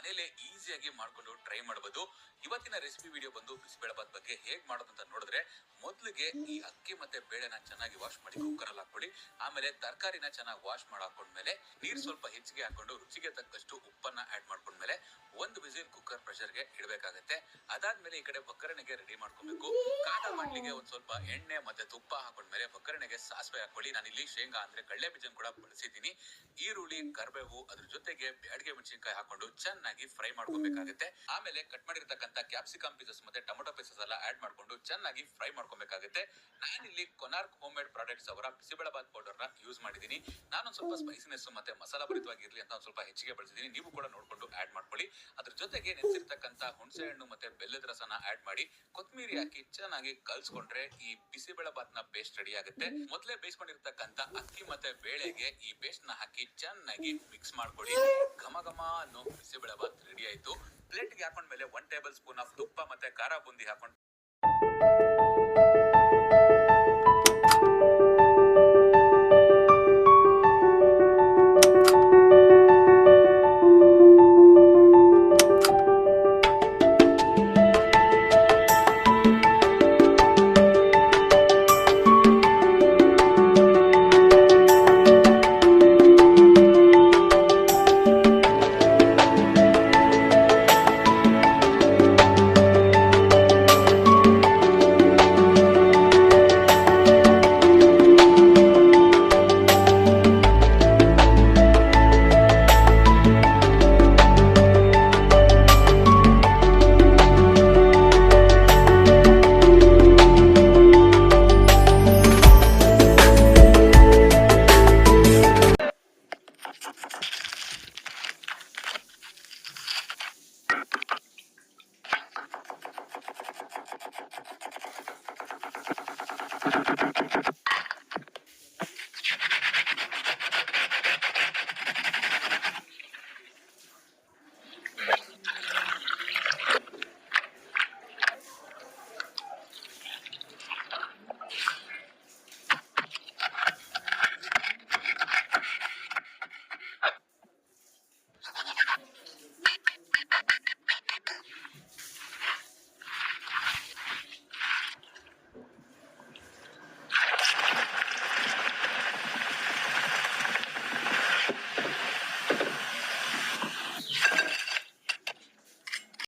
ಮನೇಲೆ ಈಸಿಯಾಗಿ ಮಾಡ್ಕೊಂಡು ಟ್ರೈ ಮಾಡಬಹುದು. ಇವತ್ತಿನ ರೆಸಿಪಿ ವಿಡಿಯೋ ಬಂದು ಬಿಸಿಬೇಳೆಬಾತ್ ಬಗ್ಗೆ ಹೇಗ್ ಮಾಡೋದು ಅಂತ ನೋಡಿದ್ರೆ, ಮೊದಲಿಗೆ ಈ ಅಕ್ಕಿ ಮತ್ತೆ ಬೇಳೆನ ಚೆನ್ನಾಗಿ ವಾಶ್ ಮಾಡಿ ಕುಕ್ಕರ್ ಅಲ್ಲಿ ಹಾಕೊಳ್ಳಿ. ಆಮೇಲೆ ತರಕಾರಿನ ಚೆನ್ನಾಗಿ ವಾಶ್ ಮಾಡಿ ಹಾಕೊಂಡ್ಮೇಲೆ ನೀರ್ ಸ್ವಲ್ಪ ಹೆಚ್ಚಿಗೆ ಹಾಕೊಂಡು ರುಚಿಗೆ ತಕ್ಕಷ್ಟು ಉಪ್ಪನ್ನ ಆಡ್ ಮಾಡ್ಕೊಂಡ್ಮೇಲೆ ಒಂದು ವಿಸಿಲ್ ಕುಕ್ಕರ್ ಪ್ರೆಷರ್ ಗೆ ಇಡಬೇಕಾಗುತ್ತೆ. ಅದಾದ್ಮೇಲೆ ಈ ಕಡೆ ಒಗ್ಗರಣೆಗೆ ರೆಡಿ ಮಾಡ್ಕೊಬೇಕು. ಕಾದ ಬಾಣ್ಲಿಗೆ ಒಂದ್ ಸ್ವಲ್ಪ ಎಣ್ಣೆ ಮತ್ತೆ ತುಪ್ಪ ಹಾಕೊಂಡ್ಮೇಲೆ ಒಗ್ಗರಣೆಗೆ ಸಾಸಿವೆ ಹಾಕೊಳ್ಳಿ. ನಾನಿಲ್ಲಿ ಶೇಂಗಾ ಅಂದ್ರೆ ಕಡಲೆ ಬೀಜ ಕೂಡ ಬಳಸಿದ್ದೀನಿ. ಈರುಳ್ಳಿ, ಕರಿಬೇವು, ಅದ್ರ ಜೊತೆಗೆ ಬ್ಯಾಡಗೆ ಮೆಣಸಿನಕಾಯಿ ಹಾಕೊಂಡು ಚೆನ್ನಾಗಿ ಫ್ರೈ ಮಾಡ್ಕೊಬೇಕಾಗುತ್ತೆ. ಆಮೇಲೆ ಕಟ್ ಮಾಡಿರ್ತಕ್ಕಂಥ ಕ್ಯಾಪ್ಸಿಕಮ್ ಪೀಸಸ್ ಮತ್ತೆ ಟೊಮೆಟೊ ಪೀಸಸ್ ಎಲ್ಲ ಆಡ್ ಮಾಡ್ಕೊಂಡು ಚೆನ್ನಾಗಿ ಫ್ರೈ ಮಾಡ್ಕೊಬೇಕಾಗುತ್ತೆ. ನಾನಿಲ್ಲಿ ಕೊನಾರ್ಕ್ ಹೋಮ್ ಮೇಡ್ ಪ್ರಾಡಕ್ಟ್ಸ್ ಅವರ ಬಿಸಿಬೇಳೆಬಾತ್ ಪೌಡರ್ ನ ಯೂಸ್ ಮಾಡಿದೀನಿ. ನಾನೊಂದ್ ಸ್ವಲ್ಪ ಸ್ಪೈಸಿನೆಸ್ ಮತ್ತೆ ಮಸಾಲಾ ಭರಿತವಾಗಿರ್ಲಿ ಅಂತ ಒಂದ್ ಸ್ವಲ್ಪ ಹೆಚ್ಚಿಗೆ ಬಳಸಿದೀನಿ. ನೀವು ಕೂಡ ನೋಡ್ಕೊಂಡು ಆಡ್ ಮಾಡ್ಕೊಳ್ಳಿ. ಅದ್ರ ಜೊತೆಗೆ ನೆನೆಸಿರ್ತಕ್ಕಂಥ ಹುಣಸೆ ಹಣ್ಣು ಮತ್ತೆ ಬೆಲ್ಲದ ರಸನ ಆಡ್ ಮಾಡಿ ಕೊತ್ತಂಬರಿ ಹಾಕಿ ಚೆನ್ನಾಗಿ ಕಲ್ಸ್ಕೊಂಡ್ರೆ ಈ ಬಿಸಿಬೇಳೆಬಾತ್ ನ ಪೇಸ್ಟ್ ರೆಡಿ ಆಗುತ್ತೆ. ಮೊದಲೇ ಬೇಯಿಸ್ಕೊಂಡಿರ್ತಕ್ಕಂಥ ಅಕ್ಕಿ ಮತ್ತೆ ಬೇಳೆಗೆ ಈ ಪೇಸ್ಟ್ ನ ಹಾಕಿ ಚೆನ್ನಾಗಿ ಮಿಕ್ಸ್ ಮಾಡ್ಕೊಳ್ಳಿ. ಘಮ ಘಮ ಅನ್ನೋ ಬಿಸಿಬೇಳೆಬಾತ್ ರೆಡಿ ಆಯ್ತು. ಪ್ಲೇಟ್ ಗೆ ಹಾಕೊಂಡ್ಮೇಲೆ 1 ಟೇಬಲ್ ಸ್ಪೂನ್ ಆಫ್ ತುಪ್ಪ ಮತ್ತೆ ಖಾರ ಬುಂದಿ ಹಾಕೊಂಡು